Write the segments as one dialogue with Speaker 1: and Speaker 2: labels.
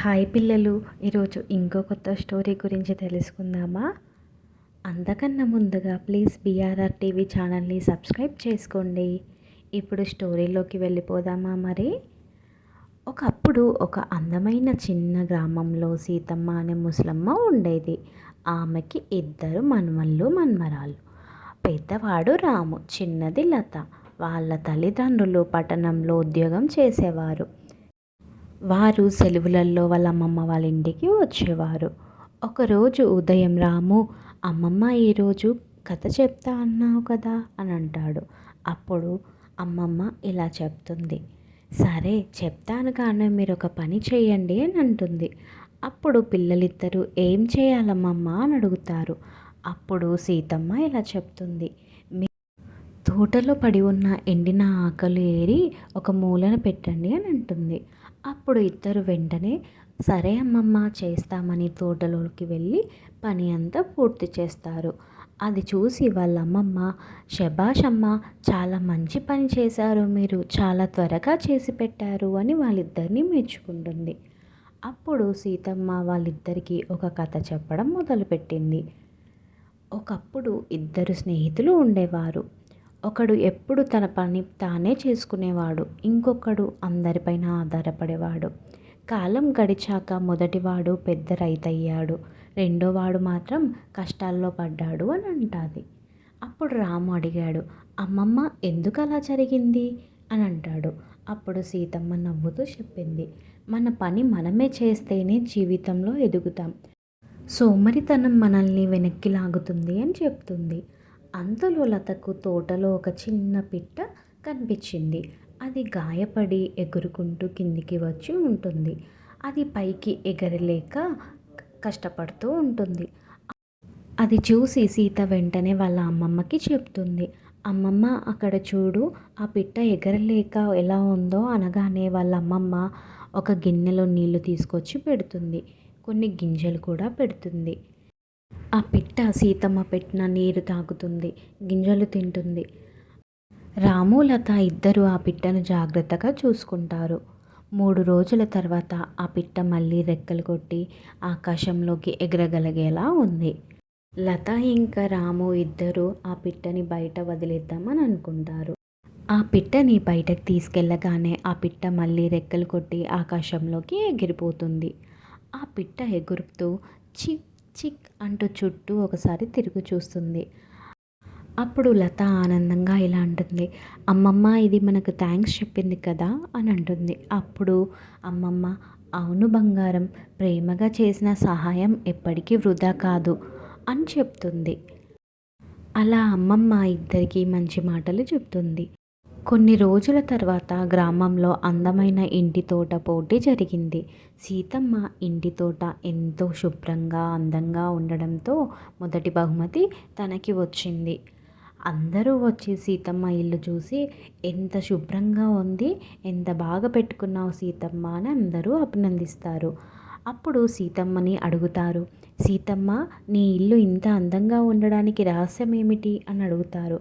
Speaker 1: Hi పిల్లలు, ఈరోజు ఇంకో కొత్త స్టోరీ గురించి తెలుసుకుందామా? అంతకన్నా ముందుగా ప్లీజ్ బీఆర్ఆర్ టీవీ ఛానల్ని సబ్స్క్రైబ్ చేసుకోండి. ఇప్పుడు స్టోరీలోకి వెళ్ళిపోదామా మరి? ఒకప్పుడు ఒక అందమైన చిన్న గ్రామంలో సీతమ్మ అనే ముసలమ్మ ఉండేది. ఆమెకి ఇద్దరు మనవళ్ళు మనమరాలు. పెద్దవాడు రాము, చిన్నది లత. వాళ్ళ తల్లిదండ్రులు పట్టణంలో ఉద్యోగం చేసేవారు. వారు సెలవులలో వాళ్ళ అమ్మమ్మ వాళ్ళ ఇంటికి వచ్చేవారు. ఒకరోజు ఉదయం రాము, అమ్మమ్మ ఈరోజు కథ చెప్తా అన్నావు కదా అని అంటాడు. అప్పుడు అమ్మమ్మ ఇలా చెప్తుంది, సరే చెప్తాను కానీ మీరు ఒక పని చేయండి అని అంటుంది. అప్పుడు పిల్లలిద్దరూ ఏం చేయాలమ్మమ్మ అని అడుగుతారు. అప్పుడు సీతమ్మ ఇలా చెప్తుంది, తోటలో పడి ఉన్న ఎండిన ఆకులు ఏరి ఒక మూలన పెట్టండి అని అంటుంది. అప్పుడు ఇద్దరు వెంటనే సరే అమ్మమ్మ చేస్తామని తోటలోకి వెళ్ళి పని అంతా పూర్తి చేస్తారు. అది చూసి వాళ్ళ అమ్మమ్మ, శభాష్ అమ్మ, చాలా మంచి పని చేశారు, మీరు చాలా త్వరగా చేసి పెట్టారు అని వాళ్ళిద్దరిని మెచ్చుకుంటుంది. అప్పుడు సీతమ్మ వాళ్ళిద్దరికీ ఒక కథ చెప్పడం మొదలుపెట్టింది. ఒకప్పుడు ఇద్దరు స్నేహితులు ఉండేవారు. ఒకడు ఎప్పుడు తన పని తానే చేసుకునేవాడు, ఇంకొకడు అందరిపైన ఆధారపడేవాడు. కాలం గడిచాక మొదటివాడు పెద్ద రైతయ్యాడు, రెండోవాడు మాత్రం కష్టాల్లో పడ్డాడు అని అంటాది. అప్పుడు రాము అడిగాడు, అమ్మమ్మ ఎందుకు అలా జరిగింది అని అంటాడు. అప్పుడు సీతమ్మ నవ్వుతూ చెప్పింది, మన పని మనమే చేస్తేనే జీవితంలో ఎదుగుతాం, సోమరితనం మనల్ని వెనక్కి లాగుతుంది అని చెప్తుంది. అంతలో లతకు తోటలో ఒక చిన్న పిట్ట కనిపించింది. అది గాయపడి ఎగురుకుంటూ కిందికి వచ్చి ఉంటుంది. అది పైకి ఎగరలేక కష్టపడుతూ ఉంటుంది. అది చూసి సీత వెంటనే వాళ్ళ అమ్మమ్మకి చెప్తుంది, అమ్మమ్మ అక్కడ చూడు, ఆ పిట్ట ఎగరలేక ఎలా ఉందో అనగానే వాళ్ళ అమ్మమ్మ ఒక గిన్నెలో నీళ్లు తీసుకొచ్చి పెడుతుంది. కొన్ని గింజలు కూడా పెడుతుంది. ఆ పిట్ట సీతమ్మ పెట్టిన నీరు తాగుతుంది, గింజలు తింటుంది. రాము లత ఇద్దరు ఆ పిట్టను జాగ్రత్తగా చూసుకుంటారు. 3 రోజుల తర్వాత ఆ పిట్ట మళ్ళీ రెక్కలు కొట్టి ఆకాశంలోకి ఎగరగలిగేలా ఉంది. లత ఇంకా రాము ఇద్దరు ఆ పిట్టని బయట వదిలేద్దామని అనుకుంటారు. ఆ పిట్టని బయటకు తీసుకెళ్ళగానే ఆ పిట్ట మళ్ళీ రెక్కలు కొట్టి ఆకాశంలోకి ఎగిరిపోతుంది. ఆ పిట్ట ఎగురుతూ చిక్ చిక్ అంటూ చుట్టూ ఒకసారి తిరిగి చూస్తుంది. అప్పుడు లత ఆనందంగా ఇలా అంటుంది, అమ్మమ్మ ఇది మనకు థ్యాంక్స్ చెప్పింది కదా అని అంటుంది. అప్పుడు అమ్మమ్మ, అవును బంగారం, ప్రేమగా చేసిన సహాయం ఎప్పటికీ వృధా కాదు అని చెప్తుంది. అలా అమ్మమ్మ ఇద్దరికీ మంచి మాటలు చెప్తుంది. కొన్ని రోజుల తర్వాత గ్రామంలో అందమైన ఇంటి తోట పోటీ జరిగింది. సీతమ్మ ఇంటి తోట ఎంతో శుభ్రంగా అందంగా ఉండడంతో మొదటి బహుమతి తనకి వచ్చింది. అందరూ వచ్చి సీతమ్మ ఇల్లు చూసి ఎంత శుభ్రంగా ఉంది, ఎంత బాగా పెట్టుకున్నావు సీతమ్మ అని అందరూ అభినందిస్తారు. అప్పుడు సీతమ్మని అడుగుతారు, సీతమ్మ నీ ఇల్లు ఇంత అందంగా ఉండడానికి రహస్యం ఏమిటి అని అడుగుతారు.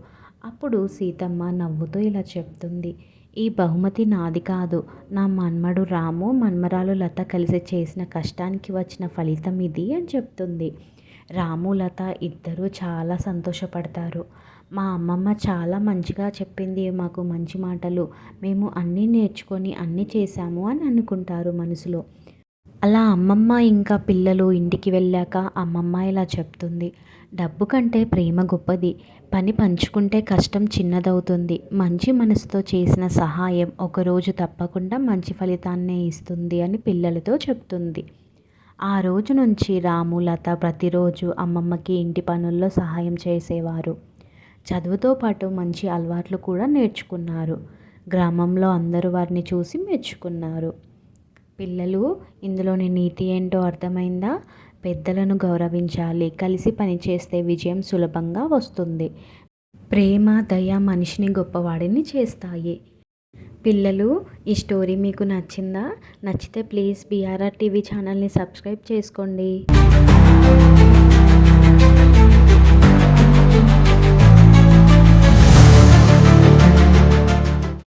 Speaker 1: అప్పుడు సీతమ్మ నవ్వుతూ ఇలా చెప్తుంది, ఈ బహుమతి నాది కాదు, నా మన్మడు రాము మన్మరాలు లత కలిసి చేసిన కష్టానికి వచ్చిన ఫలితం ఇది అని చెప్తుంది. రాము లత ఇద్దరూ చాలా సంతోషపడతారు. మా అమ్మమ్మ చాలా మంచిగా చెప్పింది, మాకు మంచి మాటలు, మేము అన్నీ నేర్చుకొని అన్నీ చేశాము అని అనుకుంటారు మనసులో. అలా అమ్మమ్మ ఇంకా పిల్లలు ఇంటికి వెళ్ళాక అమ్మమ్మ ఇలా చెప్తుంది, డబ్బు కంటే ప్రేమ గొప్పది, పని పంచుకుంటే కష్టం చిన్నదవుతుంది, మంచి మనసుతో చేసిన సహాయం ఒకరోజు తప్పకుండా మంచి ఫలితాన్నే ఇస్తుంది అని పిల్లలతో చెప్తుంది. ఆ రోజు నుంచి రాము లత ప్రతిరోజు అమ్మమ్మకి ఇంటి పనుల్లో సహాయం చేసేవారు. చదువుతో పాటు మంచి అలవాట్లు కూడా నేర్చుకున్నారు. గ్రామంలో అందరూ వారిని చూసి మెచ్చుకున్నారు. పిల్లలు, ఇందులోని నీతి ఏంటో అర్థమైందా? పెద్దలను గౌరవించాలి, కలిసి పనిచేస్తే విజయం సులభంగా వస్తుంది. ప్రేమ, దయ మనిషిని గొప్పవాడిని చేస్తాయి. పిల్లలు, ఈ స్టోరీ మీకు నచ్చిందా? నచ్చితే ప్లీజ్ బీఆర్ఆర్ టీవీ ఛానల్ని సబ్స్క్రైబ్ చేసుకోండి.